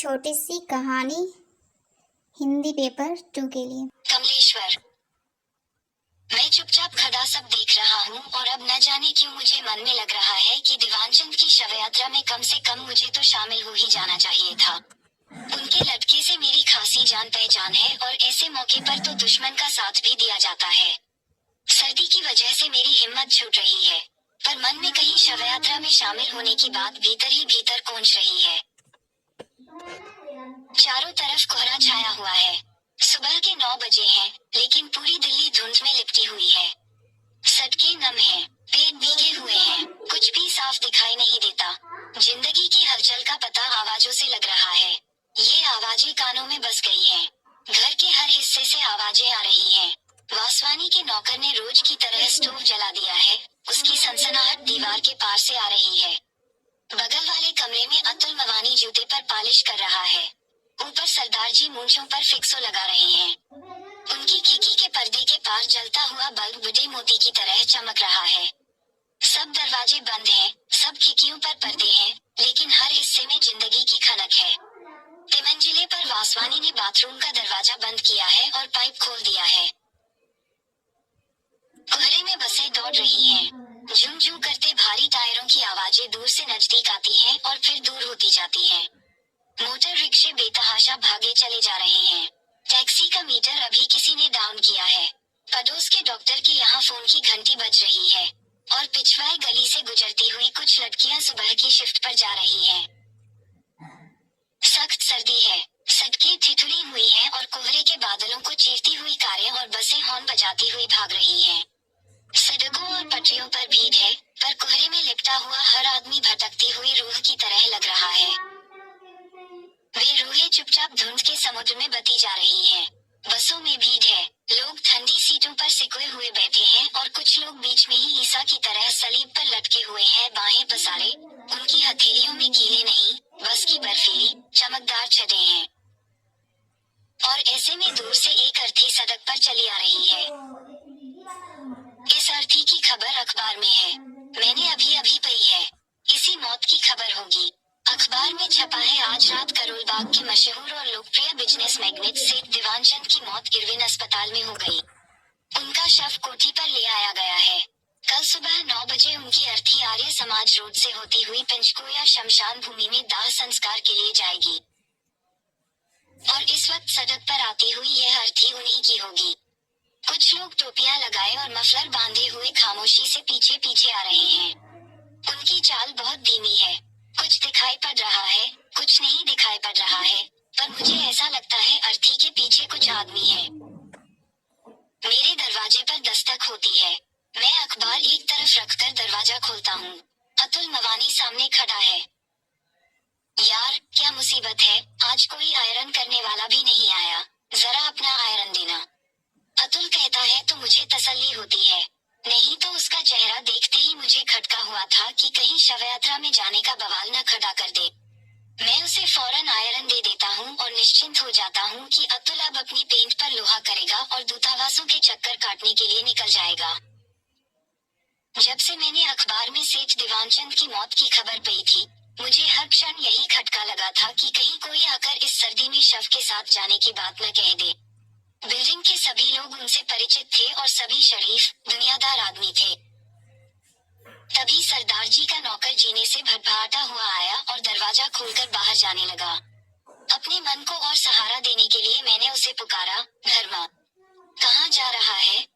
छोटी सी कहानी हिंदी पेपर 2 के लिए। कमलेश्वर। मैं चुपचाप खड़ा सब देख रहा हूँ और अब न जाने क्यों मुझे मन में लग रहा है कि दीवानचंद की शव यात्रा में कम से कम मुझे तो शामिल हो ही जाना चाहिए था। उनके लड़के से मेरी खासी जान पहचान है और ऐसे मौके पर तो दुश्मन का साथ भी दिया जाता है। सर्दी की वजह से मेरी हिम्मत छूट रही है, पर मन में कहीं शव यात्रा में शामिल होने की बात भीतर ही भीतर गूंज रही है। चारों तरफ कोहरा छाया हुआ है। सुबह के 9 बजे हैं, लेकिन पूरी दिल्ली धुंध में लिपटी हुई है। सड़कें नम हैं, पेड़ भीगे हुए हैं, कुछ भी साफ दिखाई नहीं देता। जिंदगी की हलचल का पता आवाजों से लग रहा है। ये आवाजें कानों में बस गई हैं। घर के हर हिस्से से आवाजें आ रही हैं। वासवानी के नौकर ने रोज की तरह स्टोव जला दिया है, उसकी सनसनाहट दीवार के पार से आ रही है। बगल वाले कमरे में अतुल मवानी जूते पर पालिश कर रहा है। ऊपर सरदार जी मूंछों पर फिक्सो लगा रहे हैं। उनकी खिड़की के पर्दे के पार जलता हुआ बल्ब बड़े मोती की तरह चमक रहा है। सब दरवाजे बंद हैं, सब खिड़कियों पर पर्दे हैं, लेकिन हर हिस्से में जिंदगी की खनक है। तिमंजिले पर वासवानी ने बाथरूम का दरवाजा बंद किया है और पाइप खोल दिया है। कोहरे में बसें दौड़ रही हैं। झुम झुम करते भारी टायरों की आवाजें दूर से नजदीक आती हैं और फिर दूर होती जाती हैं। मोटर रिक्शे बेतहाशा भागे चले जा रहे हैं। टैक्सी का मीटर अभी किसी ने डाउन किया है। पड़ोस के डॉक्टर के यहाँ फोन की घंटी बज रही है और पिछवाई गली से गुजरती हुई कुछ लड़कियां सुबह की शिफ्ट पर जा रही हैं। सख्त सर्दी है, सड़कें ठिठुरी हुई हैं और कोहरे के बादलों को चीरती हुई कारें और बसें हॉर्न बजाती हुई भाग रही हैं। सड़कों और पटरियों पर भीड़ है, पर कोहरे में लिपटा हुआ हर आदमी भटकती हुई रूह की तरह लग रहा है। वे रूहें चुपचाप धुंध के समुद्र में बती जा रही हैं। बसों में भीड़ है, लोग ठंडी सीटों पर सिकोए हुए बैठे हैं और कुछ लोग बीच में ही ईसा की तरह सलीब पर लटके हुए हैं, बाहें पसारे। उनकी हथेलियों में कीले नहीं, बस की बर्फीली, चमकदार छतें हैं। और ऐसे में दूर से एक अर्थी सड़क पर चली आ रही है। इस अर्थी की खबर अखबार में है। मैंने अभी अभी पढ़ी है। इसी मौत की खबर होगी। अखबार में छपा है आज रात करोल बाग के मशहूर और लोकप्रिय बिजनेस मैग्नेट सेठ दीवानचंद की मौत इरविन अस्पताल में हो गई। उनका शव कोठी पर ले आया गया है। कल सुबह 9 बजे उनकी अर्थी आर्य समाज रोड से होती हुई पंचकोया शमशान भूमि में दाह संस्कार के लिए जाएगी। और इस वक्त सड़क पर आती हुई यह अर्थी उन्हीं की होगी। कुछ लोग टोपियां लगाए और मफलर बांधे हुए खामोशी से पीछे पीछे आ रहे हैं। उनकी चाल बहुत धीमी है। कुछ दिखाई पड़ रहा है, कुछ नहीं दिखाई पड़ रहा है, पर मुझे ऐसा लगता है अर्थी के पीछे कुछ आदमी है। मेरे दरवाजे पर दस्तक होती है। मैं अखबार एक तरफ रखकर दरवाजा खोलता हूँ। अतुल मवानी सामने खड़ा है। यार, क्या मुसीबत है, आज कोई आयरन करने वाला भी नहीं आया, जरा अपना आयरन देना। अतुल कहता है तो मुझे तसल्ली होती है। नहीं तो उसका चेहरा देखते ही मुझे खटका हुआ था कि कहीं शव यात्रा में जाने का बवाल न खड़ा कर दे। मैं उसे फौरन आयरन दे देता हूँ और निश्चिंत हो जाता हूँ कि अतुल अब अपनी पेंट पर लोहा करेगा और दूतावासों के चक्कर काटने के लिए निकल जाएगा। जब से मैंने अखबार में सेठ दीवानचंद की मौत की खबर पढ़ी थी, मुझे हर क्षण यही खटका लगा था कि कहीं कोई आकर इस सर्दी में शव के साथ जाने की बात न कह दे। बिल्डिंग के सभी लोग उनसे परिचित थे और सभी शरीफ, दुनियादार आदमी थे। तभी सरदार जी का नौकर जीने से भड़बड़ाता हुआ आया और दरवाजा खोलकर बाहर जाने लगा। अपने मन को और सहारा देने के लिए मैंने उसे पुकारा, धर्मा, कहाँ जा रहा है?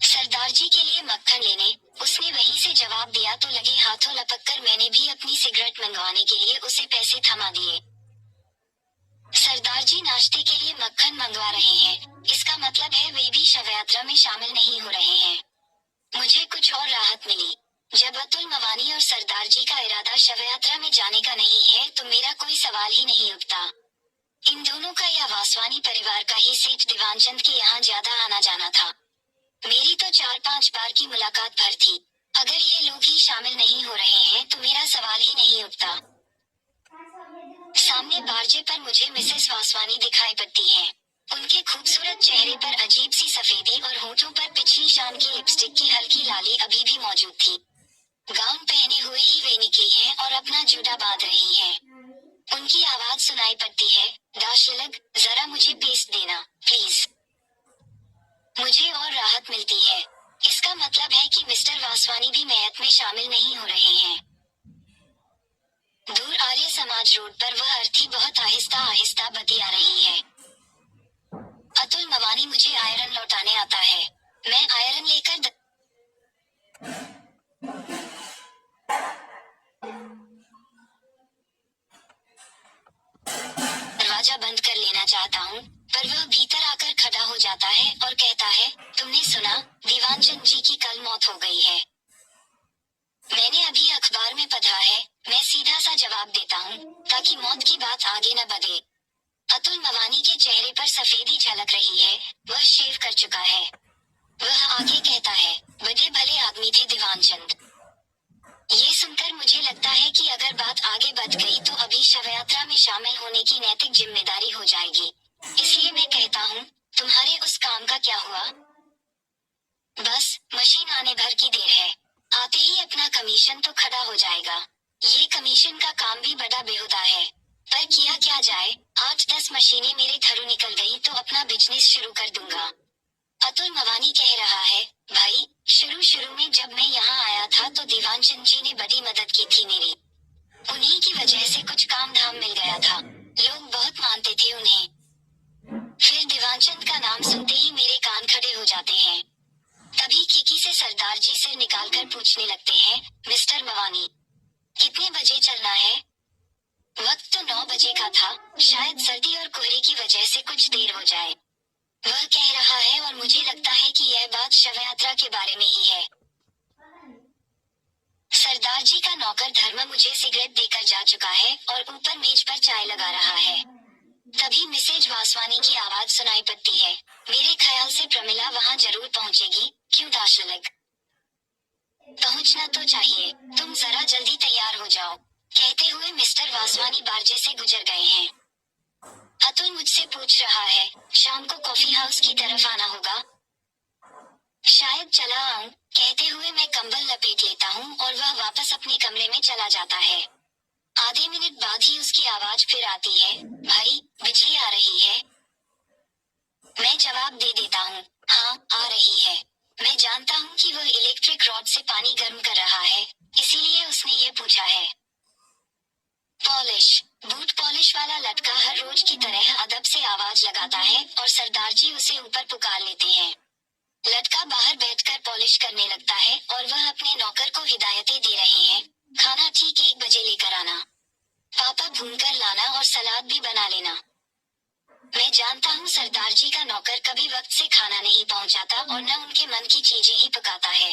सरदार जी के लिए मक्खन लेने, उसने वहीं से जवाब दिया तो लगे हाथों लपककर मैंने भी अपनी सिगरेट मंगवाने के लिए उसे पैसे थमा दिए। सरदार जी नाश्ते के लिए मक्खन मंगवा रहे हैं, इसका मतलब है वे भी शव यात्रा में शामिल नहीं हो रहे हैं। मुझे कुछ और राहत मिली। जब अतुल मवानी और सरदार जी का इरादा शव यात्रा में जाने का नहीं है तो मेरा कोई सवाल ही नहीं उठता। इन दोनों का या वासवानी परिवार का ही सेठ दीवानचंद के यहाँ ज्यादा आना जाना था। मेरी तो 4-5 बार की मुलाकात भर थी। अगर ये लोग ही शामिल नहीं हो रहे हैं तो मेरा सवाल ही नहीं उठता। सामने बारजे पर मुझे मिसेस वासवानी दिखाई पड़ती हैं। उनके खूबसूरत चेहरे पर अजीब सी सफेदी और होठों पर पिछली शाम की लिपस्टिक की हल्की लाली अभी भी मौजूद थी। गाउन पहने हुए ही वे निकली हैं और अपना जूड़ा बांध रही हैं। उनकी आवाज सुनाई पड़ती है, दाशलग, जरा मुझे पेस्ट देना, प्लीज। मुझे और राहत मिलती है। इसका मतलब है कि मिस्टर वासवानी भी मैयत में शामिल नहीं हो रहे हैं। दूर आर्य समाज रोड पर वह अर्थी बहुत आहिस्ता आहिस्ता बतिया रही है। अतुल मवानी मुझे आयरन लौटाने आता है। मैं आयरन लेकर दरवाजा बंद कर लेना चाहता हूँ, पर वह भीतर आकर खड़ा हो जाता है और कहता है, तुमने सुना, दीवान चंद जी की कल मौत हो गई है। मैंने अभी अखबार में पढ़ा है। मैं सीधा सा जवाब देता हूँ, ताकि मौत की बात आगे न बढ़े। अतुल मवानी के चेहरे पर सफेदी झलक रही है, वह शेव कर चुका है। वह आगे कहता है, बड़े भले आदमी थे दीवान चंद। ये सुनकर मुझे लगता है कि अगर बात आगे बढ़ गई तो अभी शवयात्रा में शामिल होने की नैतिक जिम्मेदारी हो जाएगी। इसलिए मैं कहता हूँ, तुम्हारे उस काम का क्या हुआ? बस, मशीन आने भर की देर है। आते ही अपना कमीशन तो खड़ा हो जाएगा। ये कमीशन का काम भी बड़ा बेहुदा है, पर किया क्या जाए, 8-10 मशीनें मेरे घरों निकल गई तो अपना बिजनेस शुरू कर दूंगा। अतुल मवानी कह रहा है, भाई, शुरू में जब मैं यहाँ आया था तो दीवान चंद जी ने बड़ी मदद की थी मेरी। उन्हीं की वजह से कुछ काम धाम मिल गया था। लोग बहुत मानते थे उन्हें। फिर दीवानचंद का नाम सुनते ही मेरे कान खड़े हो जाते हैं। तभी खिड़की से सरदार जी सिर निकालकर पूछने लगते हैं, मिस्टर मवानी, कितने बजे चलना है? वक्त तो 9 बजे का था, शायद सर्दी और कोहरे की वजह से कुछ देर हो जाए। वह कह रहा है और मुझे लगता है कि यह बात शवयात्रा के बारे में ही है। सरदार जी का नौकर धर्म मुझे सिगरेट देकर जा चुका है और ऊपर मेज पर चाय लगा रहा है। तभी मिसेज वासवानी की आवाज सुनाई पड़ती है, मेरे ख्याल से प्रमिला वहाँ जरूर पहुँचेगी, क्यों दाशलग? पहुँचना तो चाहिए, तुम जरा जल्दी तैयार हो जाओ। कहते हुए मिस्टर वासवानी बारजे से गुजर गए हैं। अतुल मुझसे पूछ रहा है, शाम को कॉफी हाउस की तरफ आना होगा? शायद चला आऊं, कहते हुए मैं कंबल लपेट लेता हूँ और वह वापस अपने कमरे में चला जाता है। आधे मिनट बाद ही उसकी आवाज फिर आती है, भाई, बिजली आ रही है? मैं जवाब दे देता हूँ, हाँ, आ रही है। मैं जानता हूँ कि वह इलेक्ट्रिक रॉड से पानी गर्म कर रहा है, इसीलिए उसने ये पूछा है। पॉलिश, बूट पॉलिश वाला लड़का हर रोज की तरह अदब से आवाज लगाता है और सरदार जी उसे ऊपर पुकार लेते हैं। लड़का बाहर बैठकर पॉलिश करने लगता है और वह अपने नौकर को हिदायतें दे रहे हैं, खाना ठीक 1 बजे लेकर आना, पापा भूनकर लाना और सलाद भी बना लेना। मैं जानता हूँ सरदार जी का नौकर कभी वक्त से खाना नहीं पहुँचाता और न उनके मन की चीजें ही पकाता है।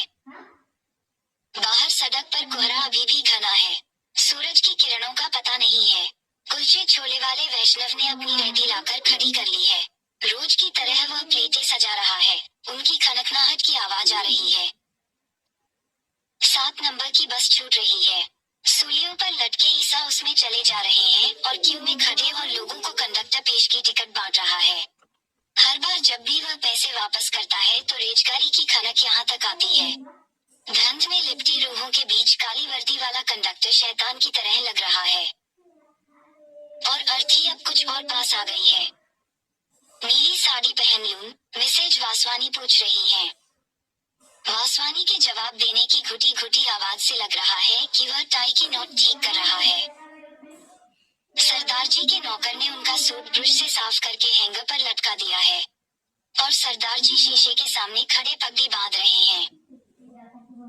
बाहर सड़क पर कोहरा अभी भी घना है, सूरज की किरणों का पता नहीं है। कुलचे छोले वाले वैष्णव ने अपनी रेडी लाकर खड़ी कर ली है। रोज की तरह वह प्लेटें सजा रहा है, उनकी खनखनाहट की आवाज आ रही है। 7 नंबर की बस छूट रही है। सूलियों पर लटके ईसा उसमें चले जा रहे हैं और क्यू में खड़े और लोगों को कंडक्टर पेश की टिकट बांट रहा है। हर बार जब भी वह पैसे वापस करता है तो रेजगारी की खनक यहाँ तक आती है। धुंध में लिपटी रूहों के बीच काली वर्दी वाला कंडक्टर शैतान की तरह लग रहा है। और अर्थी अब कुछ और पास आ गई है। नीली साड़ी पहन लूं? मिसेज वासवानी पूछ रही हैं। वासवानी के जवाब देने की घुटी घुटी आवाज से लग रहा है कि वह टाई की नोट ठीक कर रहा है। सरदार जी के नौकर ने उनका सूट ब्रश से साफ करके हैंगर पर लटका दिया है और सरदार जी शीशे के सामने खड़े पगड़ी बांध रहे हैं।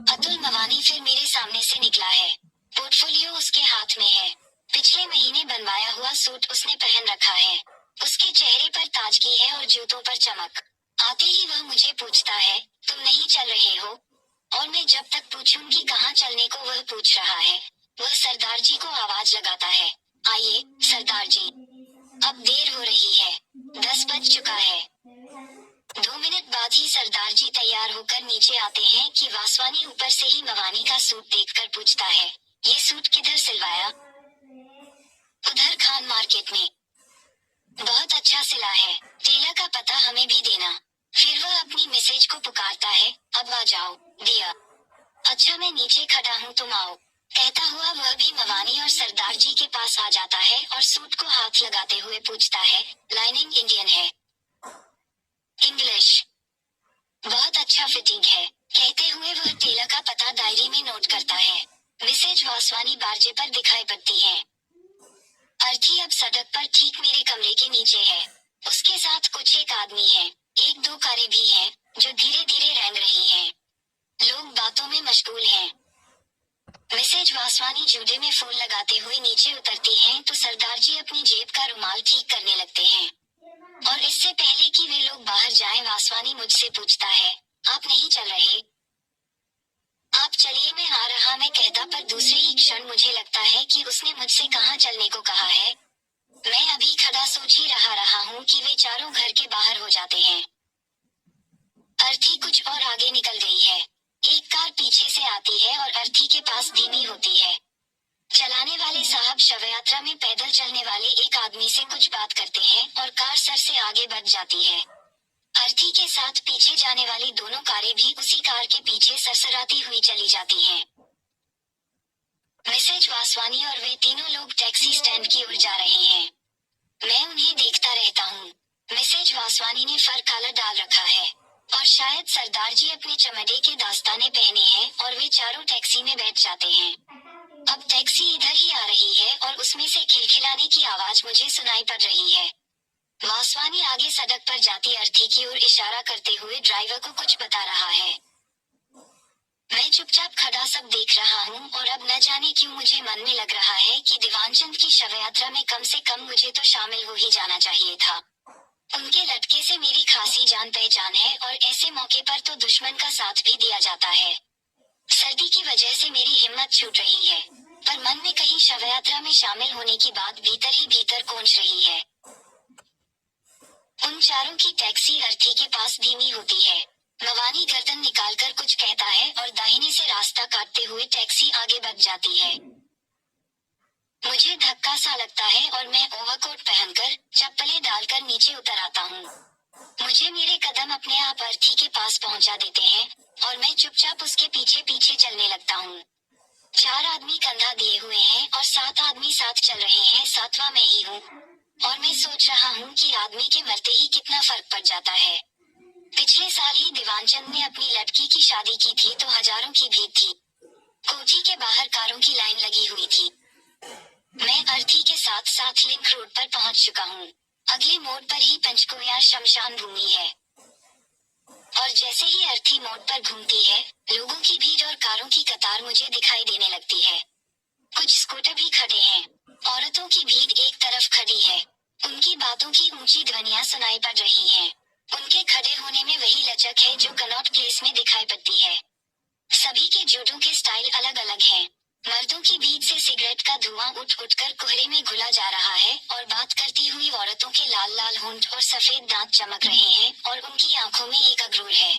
अतुल मवानी फिर मेरे सामने से निकला है। पोर्टफोलियो उसके हाथ में है। पिछले महीने बनवाया हुआ सूट उसने पहन रखा है। उसके चेहरे पर ताजगी है और जूतों पर चमक। आते ही वह मुझे पूछता है, तुम नहीं चल रहे हो? और मैं जब तक पूछूं कि कहाँ चलने को वह पूछ रहा है, वह सरदार जी को आवाज लगाता है, आइए, सरदार जी। अब देर हो रही है, 10 बज चुका है। 2 मिनट बाद ही सरदार जी तैयार होकर नीचे आते हैं कि वासवानी ऊपर से ही मवानी का सूट देखकर पूछता है, ये सूट किधर सिलवाया? उधर खान मार्केट में। बहुत अच्छा सिला है, टेलर का पता हमें भी देना। फिर वह अपनी मिसेज को पुकारता है, अब आ जाओ, दिया। अच्छा मैं नीचे खड़ा हूँ, तुम आओ। कहता हुआ वह भी मवानी और सरदार जी के पास आ जाता है और सूट को हाथ लगाते हुए पूछता है, लाइनिंग इंडियन है? इंग्लिश। बहुत अच्छा फिटिंग है, कहते हुए वह टेलर का पता डायरी में नोट करता है। मिसेज वासवानी बारजे पर दिखाई पड़ती है। अर्थी अब सड़क पर ठीक मेरे कमरे के नीचे है। उसके साथ कुछ एक आदमी है, एक दो कारें भी हैं, जो धीरे धीरे रेंग रही हैं। लोग बातों में मशगूल हैं। मिसेज वासवानी जूडे में फूल लगाते हुए नीचे उतरती हैं तो सरदार जी अपनी जेब का रुमाल ठीक करने लगते हैं। और इससे पहले कि वे लोग बाहर जाएं, वासवानी मुझसे पूछता है, आप नहीं चल रहे? आप चलिए, मैं आ रहा, मैं कहता, पर दूसरे ही क्षण मुझे लगता है कि उसने मुझसे कहाँ चलने को कहा है। मैं अभी खड़ा सोच ही रहा हूँ कि वे चारों घर के बाहर हो जाते हैं। अर्थी कुछ और आगे निकल गई है। एक कार पीछे से आती है और अर्थी के पास धीमी होती है। चलाने वाले साहब शवयात्रा में पैदल चलने वाले एक आदमी से कुछ बात करते हैं और कार सर से आगे बढ़ जाती है। अर्थी के साथ पीछे जाने वाली दोनों कारें भी उसी कार के पीछे सरसराती हुई चली जाती हैं। मिसेज वासवानी और वे तीनों लोग टैक्सी स्टैंड की ओर जा रहे हैं। मैं उन्हें देखता रहता हूँ। मिसेज वासवानी ने फर कॉलर डाल रखा है और शायद सरदार जी अपने चमड़े के दास्ताने पहने हैं और वे चारों टैक्सी में बैठ जाते हैं। अब टैक्सी इधर ही आ रही है और उसमें से खिलखिलाने की आवाज मुझे सुनाई पड़ रही है। वासवानी आगे सड़क पर जाती अर्थी की ओर इशारा करते हुए ड्राइवर को कुछ बता रहा है। मैं चुपचाप खड़ा सब देख रहा हूँ और अब न जाने क्यों मुझे मन में लग रहा है कि दीवानचंद की शवयात्रा में कम से कम मुझे तो शामिल हो ही जाना चाहिए था। उनके लटके से मेरी खासी जान पहचान है और ऐसे मौके पर तो दुश्मन का साथ भी दिया जाता है। सर्दी की वजह से मेरी हिम्मत छूट रही है, पर मन में कहीं शवयात्रा में शामिल होने की बात भीतर ही भीतर गूंज रही है। उन चारों की टैक्सी अर्थी के पास धीमी होती है। मवानी गर्दन निकालकर कुछ कहता है और दाहिने से रास्ता काटते हुए टैक्सी आगे बढ़ जाती है। मुझे धक्का सा लगता है और मैं ओवरकोट पहनकर चप्पलें डालकर नीचे उतर आता हूँ। मुझे मेरे कदम अपने आप अर्थी के पास पहुँचा देते हैं और मैं चुपचाप उसके पीछे पीछे चलने लगता हूँ। 4 आदमी कंधा दिए हुए हैं और 7 आदमी साथ चल रहे हैं, 7वां मैं ही हूँ। और मैं सोच रहा हूँ कि आदमी के मरते ही कितना फर्क पड़ जाता है। पिछले साल ही दीवानचंद ने अपनी लड़की की शादी की थी तो हजारों की भीड़ थी। कोठी के बाहर कारों की लाइन लगी हुई थी। मैं अर्थी के साथ साथ लिंक रोड पर पहुंच चुका हूँ। अगले मोड़ पर ही पंचकुरिया शमशान भूमि है। और जैसे ही अर्थी मोड़ पर घूमती है, लोगों की भीड़ और कारों की कतार मुझे दिखाई देने लगती है। कुछ स्कूटर भी खड़े हैं। औरतों की भीड़ एक तरफ खड़ी है। उनकी बातों की ऊंची ध्वनियां सुनाई पड़ रही हैं। उनके खड़े होने में वही लचक है जो कनॉट प्लेस में दिखाई पड़ती है। सभी के जूडों के स्टाइल अलग अलग हैं। मर्दों की भीड़ से सिगरेट का धुआं उठ उठकर कोहरे में घुला जा रहा है और बात करती हुई औरतों के लाल लाल होंठ और सफेद दांत चमक रहे हैं और उनकी आंखों में एक अगरूर है।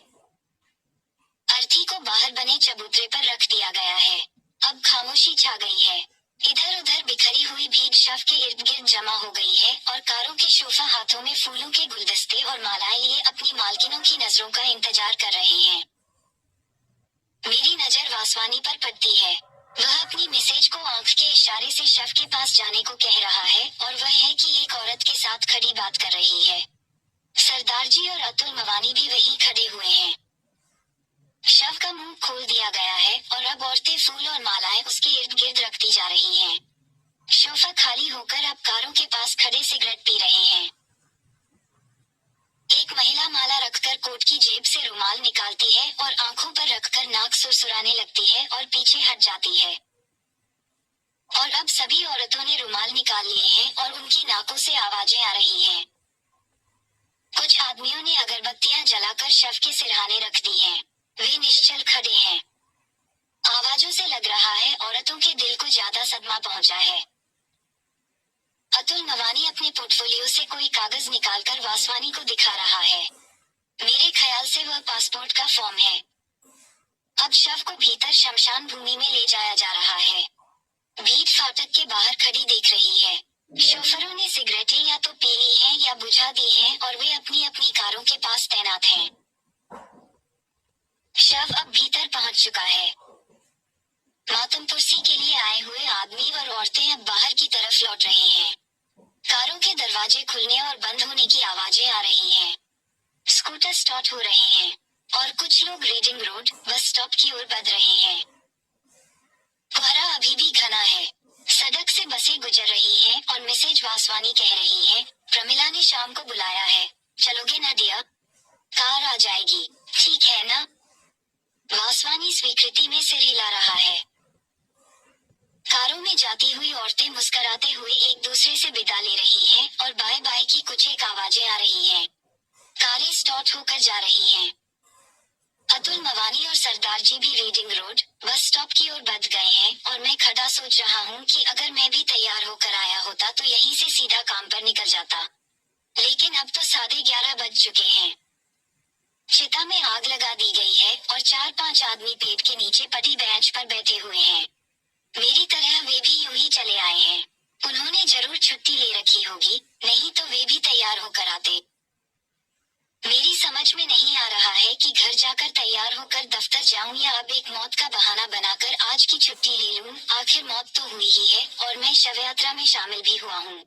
अर्थी को बाहर बने चबूतरे पर रख दिया गया है। अब खामोशी छा गई है। इधर उधर बिखरी हुई भीड़ शव के इर्द गिर्द जमा हो गई है और कारों के शोफा हाथों में फूलों के गुलदस्ते और मालाएं लिए अपनी मालकिनों की नजरों का इंतजार कर रहे हैं। मेरी नजर वासवानी पर पड़ती है। वह अपनी मिसेज को आंख के इशारे से शव के पास जाने को कह रहा है और वह है कि एक औरत के साथ खड़ी बात कर रही है। सरदार जी और अतुल मवानी भी वहीं खड़े हुए हैं। शव का मुंह खोल दिया गया है और अब औरतें फूल और मालाएं उसके इर्द गिर्द रखती जा रही हैं। सोफा खाली होकर अब कारों के पास खड़े सिगरेट पी रहे हैं। एक महिला माला रखकर कोट की जेब से रुमाल निकालती है और आंखों पर रखकर नाक सुरसुराने लगती है और पीछे हट जाती है। और अब सभी औरतों ने रुमाल निकाल लिए हैं और उनकी नाकों से आवाजें आ रही हैं। कुछ आदमियों ने अगरबत्तियां जलाकर शव के सिरहाने रख दी हैं। वे निश्चल खड़े हैं। आवाजों से लग रहा है औरतों के दिल को ज्यादा सदमा पहुंचा है। अतुल मवानी अपने पोर्टफोलियो से कोई कागज निकालकर वासवानी को दिखा रहा है। मेरे ख्याल से वह पासपोर्ट का फॉर्म है। अब शव को भीतर शमशान भूमि में ले जाया जा रहा है। भीड़ फाटक के बाहर खड़ी देख रही है। शोफरों ने सिगरेटें या तो पी ली हैं या बुझा दी हैं और वे अपनी अपनी कारों के पास तैनात हैं। शव अब भीतर पहुंच चुका है। मातम पुरसी के लिए ड्राइव और औरतें अब बाहर की तरफ लौट रहे हैं। कारों के दरवाजे खुलने और बंद होने की आवाजें आ रही हैं। स्कूटर स्टार्ट हो रहे हैं और कुछ लोग रीडिंग रोड बस स्टॉप की ओर बढ़ रहे हैं। कोहरा अभी भी घना है। सड़क से बसें गुजर रही हैं और मिसेज वासवानी कह रही है, प्रमिला ने शाम को बुलाया है, चलोगे ना डियर? कार आ जाएगी, ठीक है ना? वासवानी स्वीकृति में सिर हिला रहा है। कारों में जाती हुई औरतें मुस्कुराते हुए एक दूसरे से विदा ले रही हैं और बाय बाय की कुछ एक आवाजें आ रही हैं। कारें स्टार्ट होकर जा रही हैं। अतुल मवानी और सरदार जी भी रीडिंग रोड बस स्टॉप की ओर बढ़ गए हैं और मैं खड़ा सोच रहा हूँ कि अगर मैं भी तैयार होकर आया होता तो यहीं से सीधा काम पर निकल जाता। लेकिन अब तो 11:30 बज चुके हैं। चिता में आग लगा दी गई है और 4-5 आदमी पेड़ के नीचे पटी बेंच पर बैठे हुए हैं। मेरी तरह वे भी यूं ही चले आए हैं। उन्होंने जरूर छुट्टी ले रखी होगी, नहीं तो वे भी तैयार होकर आते। मेरी समझ में नहीं आ रहा है कि घर जाकर तैयार होकर दफ्तर जाऊं या अब एक मौत का बहाना बनाकर आज की छुट्टी ले लूं। आखिर मौत तो हुई ही है और मैं शव यात्रा में शामिल भी हुआ हूँ।